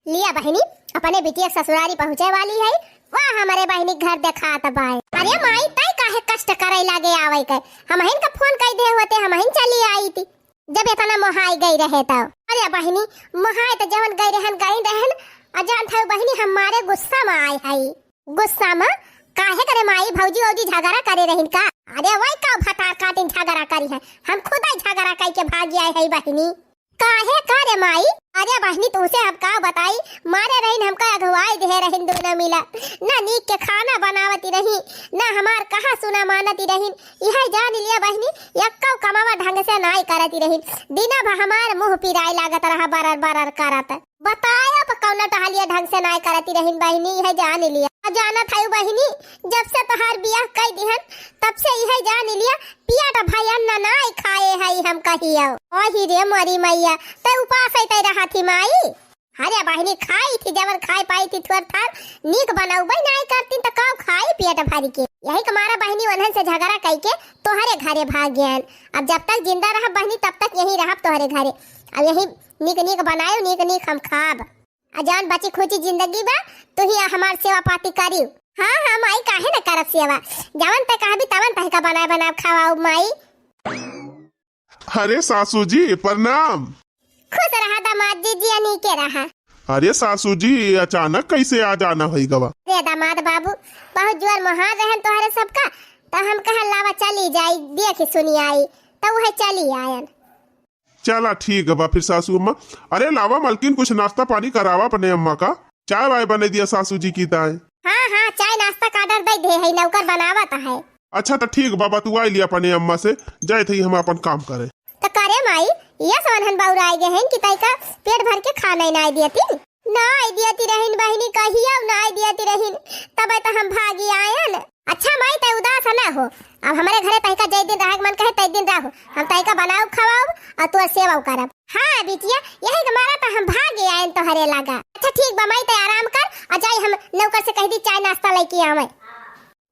लिया बहनी अपने बिटिया ससुरारी पहुँचे वाली है वाह हमारे बहनी घर देखा तबाए। अरे माई तय काहे कष्ट करे लागे आवे के हम हिन का फोन कई दे होते हम हिन चली आई थी जब इतना मोहाई गई रहे तो। अरे बहनी मोहाई तो जवन गई रहन अजान था बहनी हमारे गुस्सा में आई है गुस्सा में काहे करे माई भौजी औजी झगड़ा करे रहिन का। अरे वही का फटार काटिन झगड़ा करी है हम खुद ही झगड़ा कई के भाग आए है बहनी काहे करे माई। अरे बहनी तुमसे अब का बताई मारे रहिन हमका अगवाई दे रहिन दोनों मिला ना नीक के खाना बनावती रही ना हमार कहा सुना मानती रहिन यह जान लिया बहनी यक्का कमावा ढंग से नाई करती रहिन दिना भर हमार मुंह पिराई लागत रहा बरर बरर करत बताया पर कौना टहलिया ढंग से नाई करती रहिन बहनी यह जान लिया जाना था बहनी जब से तहार बियाह कई दिहन तब से यह जान लिया पिया भाई अन्ना नाई खाए है हम कहियो ओही रे मोरी मैया ते उपास है ते रहा थी माई। अरे बहनी खाई थी जबर खाई पाई थी थोड़ थार नीक बनाऊ भाई नहीं करती तो काव खाई पेट भर के। यही कमारा बहनी वनहन से झगड़ा कई के तोहरे घरे भाग गयन। अब जब तक जिंदा रह बहनी तब तक यही रह तोहरे घरे। अब यही नीक नीक बनायो नीक नीक हम खाब। अजान बची खोची जिंदगी बा तो ही हमार सेवा पाती करियो। हाँ हाँ माई काहे न करब सेवा, जवन तक कहबी तवन तक का बनाए बनाए खावाऊ माई। अरे सासू जी प्रणाम। खुश रहा दामाद जी अनी के रहा। अरे सासू जी अचानक कैसे आ जाना है गवा? रे दामाद बाबू बहुत जोर महार रहन तोहरे सबका तो हम कहा लावा चली जाई देख सुनी आई तो वह चली आयन। चला ठीक है बा फिर सासू अम्मा। अरे लावा मलकिन कुछ नाश्ता पानी करावा अपने अम्मा का। चाय वाय बने दिया सासू जी की ताए। हाँ हाँ चाय नाश्ता का ऑर्डर दे दे है नौकर बनावत है। अच्छा तो ठीक बाबा तू आई लिया अपने अम्मा से जाए थे हम अपन काम करे। तो करे माई ये सोनहन बाउर आए गए हैं कि तई का पेट भर के खाना नहीं दियती ना आई दियती रहिन बहनी कहिया ना आई दियती रहिन तब तो हम भागी आयन। अच्छा माई तय उदास ना हो, अब हमारे घरे तई का जय दिन रह मन कहे तई दिन रहो हम तई का बनाओ खवाओ और तोर सेवा करब। हाँ बिटिया यही हमारा तो हम भागे आयन तो हरे लगा। अच्छा ठीक बा माई तय आराम कर और जाई हम नौकर से कह दी चाय नाश्ता लेके आवे।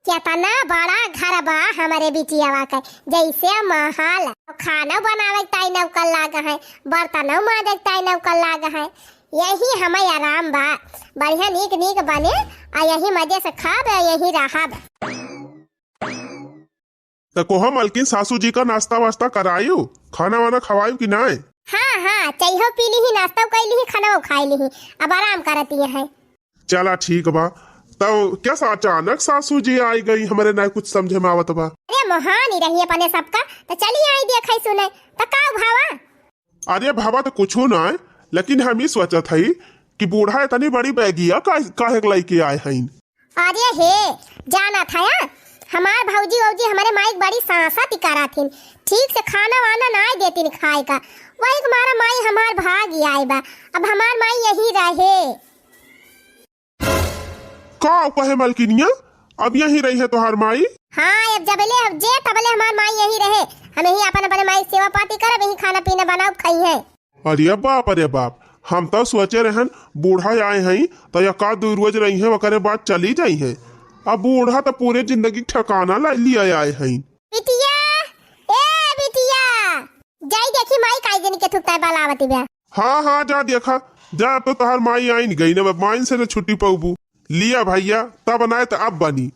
केतना बड़ा घर बा हमारे बिटिया का जैसे महल खाना बनावे ताई नौकर लागा है बर्तन माजे ताई नौकर लागा है। यही हमें आराम बा बढ़िया नीक नीक बने आ यही मजे से खाब यही रहब। तो कोहा मलकिन सासू जी का नाश्ता वास्ता करायू खाना वाना खवायू कि ना? हाँ हाँ चाहिए पी ली नाश्ता कैली ही खाना खाई ली अब आराम करती है। चला ठीक बा। तो क्या अचानक सासू जी आई गई हमारे ना कुछ समझे में आवत बा। अरे महान ही रही अपने सबका तो चली आई देखा सुने तो का भावा। अरे भावा तो कुछ ना है लेकिन हम ही सोचत हई कि बूढ़ा इतनी बड़ी बैगिया काहे लेके आए हैं। अरे हे जाना था या हमार भौजी वौजी हमारे माई बड़ी सांसा तिकारा थी ठीक से खाना वाना ना देती खाए का वही हमारा माई हमार भाग आए बा। अब हमार माई यही रहे का कहे मलकिनिया अब यही रही है तोहार माई? हाँ अब जबले अब जे तबले हमार माई यही रहे हम यही अपन अपन माई सेवा पाती करब यही खाना पीना बनाओ खाई है। अरे बाप हम तो सोचे रहन बूढ़ा आए हैं तो या का दो रोज रही है वकरे बाद चली जाई है। अब बूढ़ा तो पूरे जिंदगी ठिकाना ला लिया आए हैं। बिटिया ए बिटिया जाई देखी माई काई दिन के थुकता बालावती बे। हाँ हाँ जा देखा जा अब तो तोहार माई आई गई ना माइन से न छुट्टी पाऊबू लिया भैया तब बनाए तो अब बनी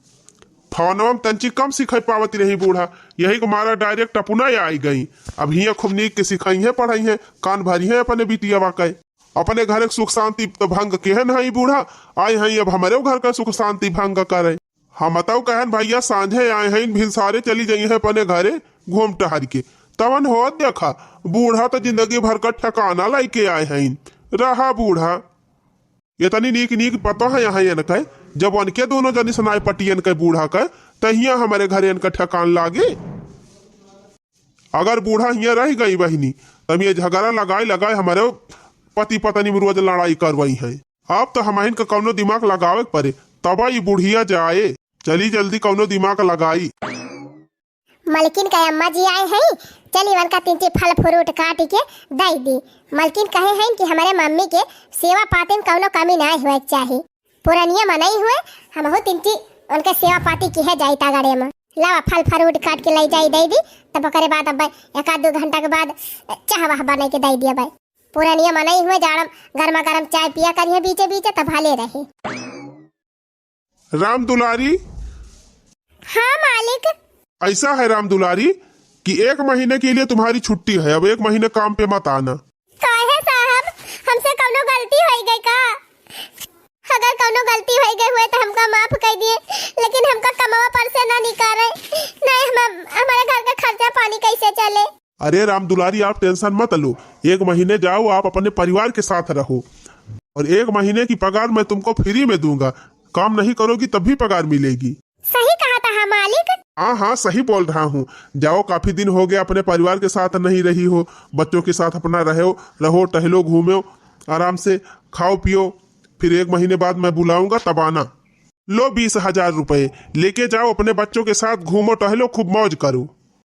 फोनवा में तंची कम सिखाई पावती रही बूढ़ा यही को मारा डायरेक्ट अपना आई गई। अब हिया खूब नीक के सिखाई है पढ़ाई है कान भरी है अपने बिटिया वाकई अपने घर सुख शांति तो भंग केहन है बूढ़ा आए हैं अब हमारे घर का सुख शांति भंग करे। हम बताओ कहन भैया सांझे आए हैं भिनसारे चली जाई है अपने घरे घूम टहर के तवन हो देखा बूढ़ा तो जिंदगी भर का ठिकाना लेके आए हैं रहा बूढ़ा ये तनी नीक नीक पता है यहाँ ये न कहे जब उनके दोनों जनी सुनाई पटियन के बूढ़ा के तहिया हमारे घर इनका ठिकान लागे। अगर बूढ़ा हिया रह गई बहनी तब ये झगड़ा लगाए हमारे पति पत्नी में रोज लड़ाई करवाई है। अब तो हम इनका कौनो दिमाग लगावे पड़े तब ये बुढ़िया जाए चली जल्दी कौनो दिमाग लगाई। मलकिन का अम्मा जी आए हैं चली वन का तीन फल फ्रूट काट के दे दी। मलकिन कहे हैं कि हमारे मम्मी के सेवा पाती में कौनो कमी ना हुए चाहिए पुरानिया मनाई हुए हम हो तीन उनके सेवा पाती की है जाई तागड़े में लावा फल फ्रूट काट के ले जाई दे दी तब ओकरे बाद अब एक आध 2 घंटा के बाद चाह वाह बना के दे दिया भाई पुरानिया मनाई हुए जाड़म गर्मा गर्म चाय पिया करिए बीचे बीचे तब भले रहे। राम दुलारी। हाँ मालिक। ऐसा है राम दुलारी कि 1 महीने के लिए तुम्हारी छुट्टी है अब 1 महीने काम पे मत आना। काहे साहब हमसे कौनो गलती हो गई का? अगर कौनो गलती हो गई हुए तो हमका माफ कर दिए लेकिन हमका कमावा पर से ना निकाले नहीं हमारे घर का खर्चा पानी कैसे चले। अरे राम दुलारी आप टेंशन मत लो 1 महीने जाओ आप अपने परिवार के साथ रहो और 1 महीने की पगार मैं तुमको फ्री में दूंगा काम नहीं करोगी तब भी पगार मिलेगी। सही कहा था मालिक। हाँ सही बोल रहा हूँ जाओ काफी दिन हो गए अपने परिवार के साथ नहीं रही हो बच्चों के साथ अपना रहो टहलो घूमो आराम से खाओ पियो फिर 1 महीने बाद मैं बुलाऊंगा तब आना। लो 20,000 रुपए लेके जाओ अपने बच्चों के साथ घूमो टहलो खूब मौज करो।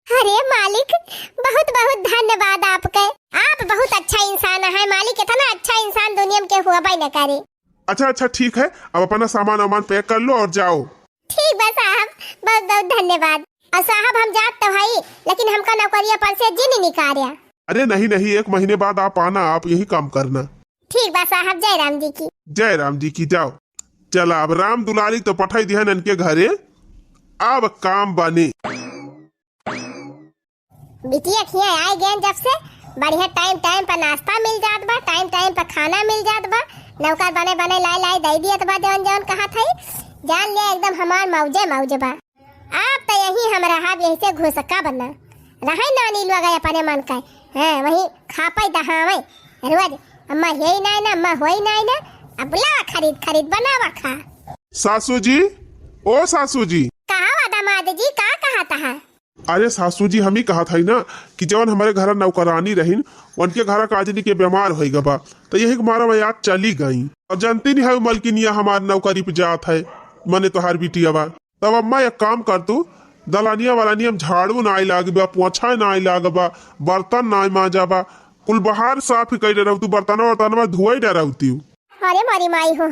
अरे मालिक बहुत बहुत धन्यवाद आपके आप बहुत अच्छा इंसान है मालिक इतना अच्छा इंसान दुनिया में हुआ भाई न करे। अच्छा अच्छा ठीक है, अब अपना सामान वामान पैक कर लो और जाओ। ठीक बा साहब, बहुत बहुत धन्यवाद। और साहब हम जात तो भाई, लेकिन हमका नौकरिया पर से जी नहीं निकालिया। अरे नहीं नहीं, 1 महीने बाद आप आना, आप यही काम करना। ठीक बा साहब, जय राम जी की। जय राम जी की। जाओ चला, अब राम दुलारी तो पठाई दिया इनके घरे, अब काम बने। बिटिया खिया आए गए जब से बढ़िया टाइम टाइम पर नाश्ता मिल जात बा, टाइम टाइम पर खाना मिल जात बा, नौकर बने बने लाई दे दियत बा जौन जौन कहा था। जान ले एकदम हमार मौजे मौज बा। आप तो यही हम रहा यही से घुसका बना रहे, नानी लोग गए अपने मन का है वही खा पाई दहावे रोज। अम्मा यही नहीं ना, अम्मा होई नहीं ना, अब ला खरीद खरीद बनावा खा। सासू जी, ओ सासू जी। कहा दामाद जी, का कहा था? अरे सासू जी, हम ही कहा था ना कि जवन हमारे घर नौकरानी रहीन उनके घर काजनी के बीमार हो गबा, तो यही हमारा मैं याद चली गई। और जानती नहीं है मलकिनिया हमारे नौकरी पे जात है, मने तोहार बिटिया बा। तब अम्मा एक काम कर तू, दलानिया वालानिया झाड़ू ना लागबा, पोछा ना लागबा, बर्तन ना मांजाबा, कुल बाहर साफ कर रह तू, बर्तन वर्तन धोई रहती। अरे मारी माई हो,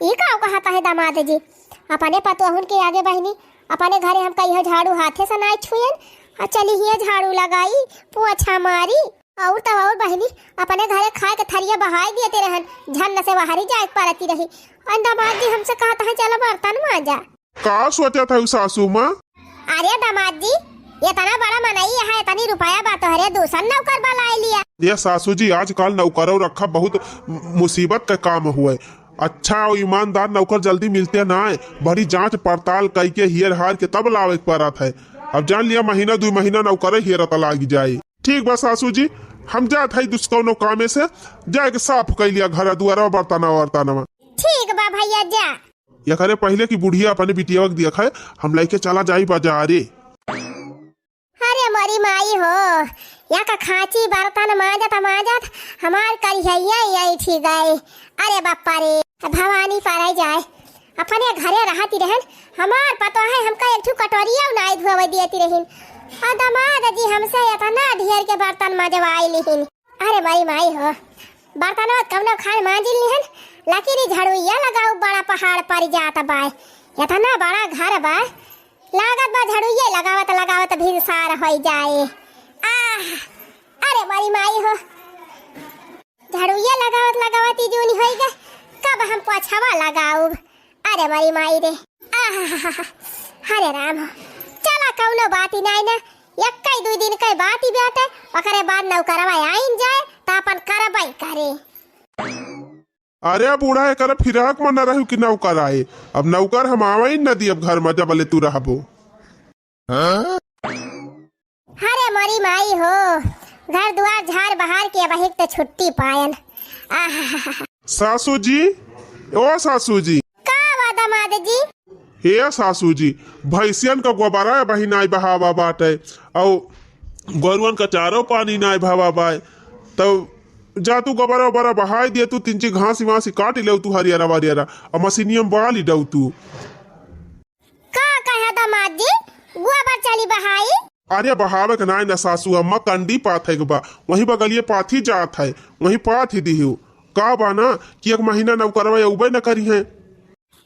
ये का कहता है दामाद जी? अपने पतोहन के आगे बहनी अपने घरे हमका यह झाड़ू हाथे से ना छुएन, चली ही झाड़ू लगाई, पोछा मारी, और तब और बहनी अपने घरे खाए के थरिया बहाई देते रहन, झन से बाहर ही जाए पड़ती रही। और दामाद जी हमसे कहता है चलो बर्तन मांजा। का सोचा था सासू माँ? अरे दामाद जी, ये तना बड़ा मनई है, इतनी रुपया बात है, दूसरा नौकर बला लिया। ये सासू जी आजकल नौकरों रखा बहुत मुसीबत का काम हुआ है। अच्छा और ईमानदार नौकर जल्दी मिलते ना है, बड़ी जांच पड़ताल करके हियर हार के तब लावे पड़त है। अब जान लिया महीना 2 महीना नौकर हियर लागी जाए। ठीक बा सासू जी, हम जात है दुष्कौनो कामे से जाके साफ कर लिया घर दुआरा बर्तना वर्तना। ठीक बा भैया जा। ये करे पहले की बुढ़िया अपने बिटिया वक्त दिया है, हम लेके चला जाई बाजारे। अरे मरी माई हो, या का खाची बर्तन मांजत हमार करिया यही ठीक गए। अरे बापा रे, भवानी पारा जाए अपने घरे रहती रहन, हमार पता है हमका एक कटोरिया नहीं धोवे देती रहीन। और दामाद जी हमसे इतना ढेर के बर्तन मांजवाई लिहिन। अरे मरी माई हो, बर्तन कवनो खान मांजिल लिहन, लकीरी झाड़ुइया लगाऊ, बड़ा पहाड़ पर जात बा, इतना बड़ा घर बा, लागत बा झाड़ुइया लगावत लगावत भी सार हो जाए। अरे मारी माई हो, झाड़ुइया लगावत लगावत जूनी हो गए, कब हम पोछावा लगाऊ। अरे मारी माई रे, हरे राम। चला कौनो बात ही नहीं ना, एक 2 दिन के बात ही बात है, ओकरे बाद नौकरवा आइन जाए तो अपन करबई करे। अरे बूढ़ा है कर फिराक में न रहू कि नौकर आए, अब नौकर हम आवे न दी अब घर में जब ले तू रहबो। अरे मरी माई हो, घर द्वार झाड़ बहार के अब एक तो छुट्टी पायन। सासू जी, ओ सासू जी। का दामाद जी? हे सासू जी, भैंसियन का गोबरा बही नाई बहावा बाटे, और गोरुअन का चारो पानी नाई बहावा बाय, तो जा तू गोबरा ओबरा बहाई दिए, तू 3 घास वास काट ले तू हरियारा वरियारा, और मशीनियम बहा ली दऊ तू। का कहा दामाद जी, गोबर चली बहाई? अरे बहावे के नाई न सासू, अम्मा कंडी पाथे के बा, वही बगलिए पाथी जात है, वही पाथ ही दिहू। का बा ना कि 1 महीना नौकरवा उबे न करी है।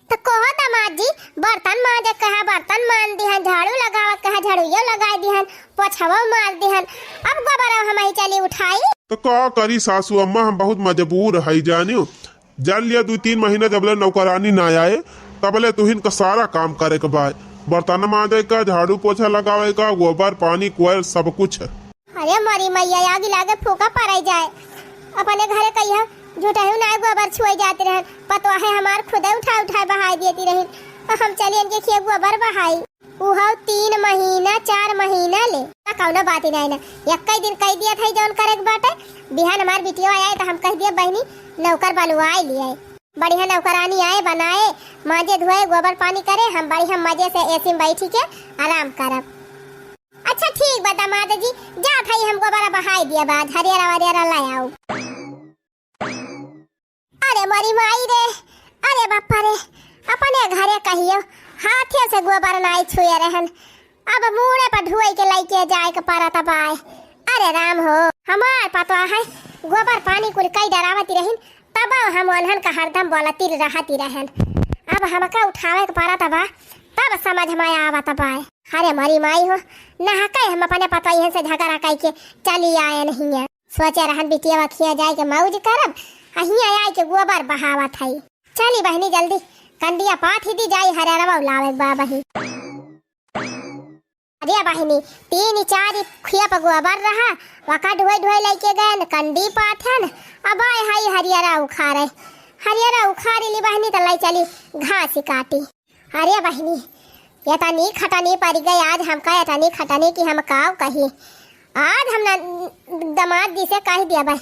तो कहो दामाद जी, बर्तन मांजे कहा बर्तन मान दिहन, झाड़ू लगावत कहा झाड़ूयो लगा दिहन, पोछवा मार दिहन, अब गोबरा हम ही चली उठाई। तो का करी सासू अम्मा, हम बहुत मजबूर है जानियो। जान लिया 2-3 महीना जबले नौकरानी ना आए तबले तुहिन का सारा काम करे के बा, बर्तन मांजे का, झाड़ू पोछा लगावे का, गोबर पानी कोयल सब कुछ। अरे मरी मैया, आगे लागे फूका पड़ जाए, अपने घरे कहिया झूठा ना गोबर छुए जाते रहन, पतवा है हमार खुदे उठा बहाई देती रही। हम चलिए के खे गोबर बहाई, उहा 3 महीना 4 महीना ले कौनो बात ही नहीं ना, एक दिन कह दिया था जौन करे के बाटे। बिहान हमार बिटिया आए तो हम कह दिए बहनी नौकर बलुआई लिए, बढ़िया नौकरानी आए बनाए मांजे धोए गोबर पानी करे, हम बढ़िया मजे से एसी में बैठी के आराम करब। अच्छा ठीक बा दामाद जी, जा भाई हम गोबर बहाई दिया, बाद हरियारा वरियारा ला आओ। अरे मरी माई रे, अरे बापा रे, अपने घरे कहियो हाथे से गोबर नहीं छुए रहन, अब मुड़े पर धुए के लेके जाए के पड़त बाय। अरे राम हो, हमार पता है गोबर पानी कुल कई डरावती रहीन, तब हम ओन्हन का हरदम बोलती रहती रहन। अब हमका उठावे के पड़ा तबा तब समझ में आवत बाय। अरे मरी माई हो नहका हम अपने पतोहन से झगड़ा कई के चली आए नहीं। सोचे रहन बिटिया खिया जाए के मौज करब अहिया आए के गोबर बहावत है। चली बहनी जल्दी कंडिया पाथ ही दी जाई हरेरवा लावे बाबा ही। अरे बहनी 3-4 खुया पर गोबर रहा वका ढोई ढोई लेके गए कंडी पाथन। अब आए हाई हरियरा उखाड़ी ली बहनी तो लाई चली घास काटी। अरे बहनी ये तनी खटनी पड़ गई आज हमका ये तनी खटनी की हम काव कही। आज हम दमाद जी से कह दिया भाई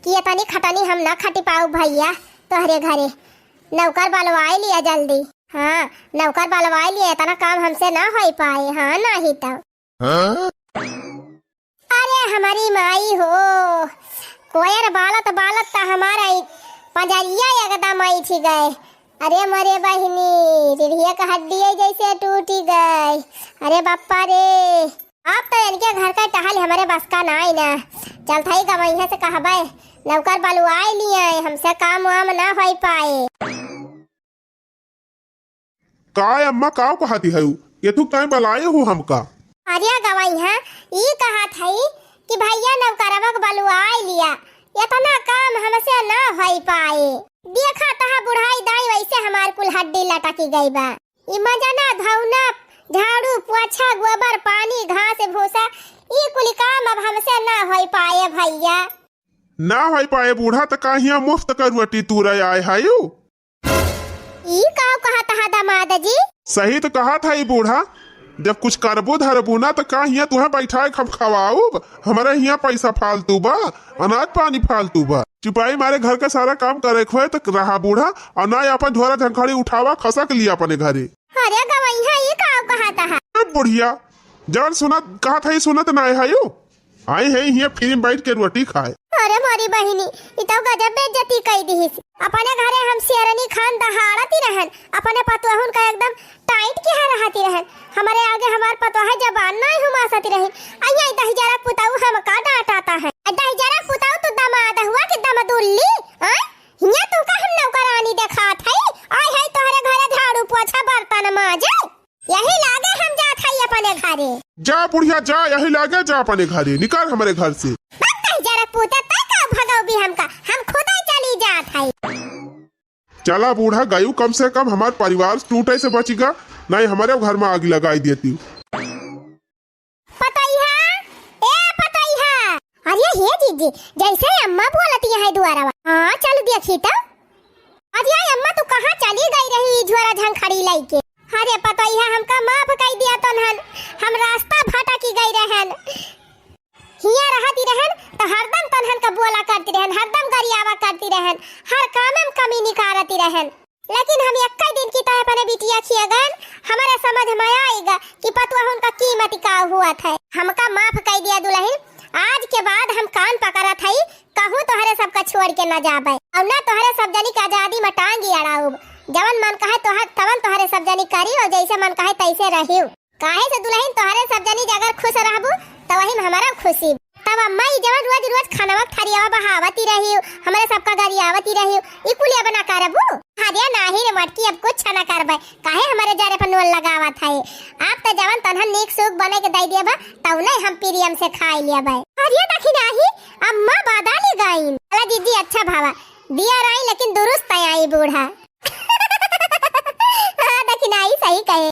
कि ये तनी खटनी हम ना खटी पाऊ भैया तोहरे घरे नौकर बलवाई लिया जल्दी। हाँ नौकर बलवाई लिया इतना काम हमसे ना हो पाए। हाँ नहीं तो अरे हमारी माई हो कोयर बालत बालत तो हमारा पंजरिया एकदम आई थी गए। अरे मरे बहिनी रीढ़िया का हड्डी जैसे टूटी गई। अरे बप्पा रे अब तो इनके घर का टहल हमारे बस का ना ही ना चलता ही गवैया से कहबे नौकर बलवाई लिए हमसे काम वाम ना हो पाए। काय अम्मा काव कहती है ये तू टाइम बलाए हो हमका। अरे गवैया ये कहा था कि भैया नौकरवा के बलवाई लिया इतना काम हमसे ना हो पाए। देखा तहा बुढ़ाई दाई वैसे हमार कुल हड्डी लटकी गई बा। ई मजना धौना झाड़ू पोछा गोबर पानी घास भूसा ये कुल काम अब हमसे ना हो पाए भैया। ना हो पाए बूढ़ा तो कहिया मुफ्त करुअटी तू रहे आए हायू। ई काव कहा तहा दामाद जी। सही तो कहा था ये बूढ़ा जब कुछ करबो धरबो ना तो कहिया तुहे बैठाए खब खवाऊ हमारे यहाँ पैसा फालतू बा अनाज पानी फालतू बा। चुपाई मारे घर का सारा काम करे खोए तो रहा बूढ़ा और ना अपन झोरा झंखड़ी उठावा खसक लिया अपने घरे। अरे गवैया ये काव कहा तहा। बुढ़िया जब सुना कहा था ये सुनत ना है हायू आए है यहाँ फिल्म बैठ के रोटी खाए। अरे मोरी बहिनी इतो गजब बेइज्जती कई दी अपने घरे हम शेरनी खान दहाड़ती रहन अपने पतोहन का एकदम टाइट के रहती रहन हमारे आगे हमार पतोहा जबान नहीं हुमासती रहन। अइया दही जरा पुताऊ हम का डांटाता है दही जरा पुताऊ तो दमाद हुआ कि दमदुल्ली हां हिया तू का हम नौकरानी देखात है आय है तोहरे घरे झाड़ू पोछा बर्तन माजे यही लागे हम जात है अपने घरे। जा बुढ़िया जा यही लागे जा अपने घरे निकाल हमारे घर से। जरा पुता तक भगाओ भी हमका हम खुद ही चली जात है। चला बूढ़ा गयू कम से कम हमारे परिवार टूटे से बचेगा नहीं हमारे घर में आग लगाई देती। पतैया अरे हे जीजी जैसे अम्मा बोलती है दुआरा। हाँ चल देखी तो अरे अम्मा तू कहाँ चली गई रही झोरा झंखड़ी लेके। अरे पतैया हमका माफ कर दिया तनहन हम रास्ता भटकी गई रहन हिया रहती रहन तो हरदम तनहन का बोला करती रहन हरदम गरियावा करती रहन हर काम में कमी निकारती रहन। लेकिन हम एक दिन की तरह अपने बिटिया खियागन हमारे समझ में आएगा कि पतुआ उनका कीमत का हुआ था। हमका माफ कर दिया दुल्हन आज के बाद हम कान पकड़ा था कहूँ तोहरे सबका छोड़ के न जाबे और ना तोहरे सब जनी का आजादी में टांगी अड़ाऊ जवन मन कहे तोहर तवन तोहरे सब जनी करी और जैसे मन कहे तैसे रहियो। काहे से दुल्हन तोहरे सब जनी अगर खुश रहबू तो वही हमारा खुशी। तब अम्मा ई जवन रोज रोज खानावा थरियावा बहावती रही हमारे सबका गरियावती रही ई कुलिया बना करबू। अरे नाही रे मटकी अब कुछ ना करबे काहे हमारे जारे पर नोल लगावत है। आप तो जवन तनहन नीक सुख बने के दई देबा तौ नहीं हम प्रियम से खाई लेबे। अरे देखी नाही अम्मा बादाली गईन अला दीदी अच्छा भावा दिया रही लेकिन दुरुस्त आई बूढ़ा। हां देखी नाही सही कहे।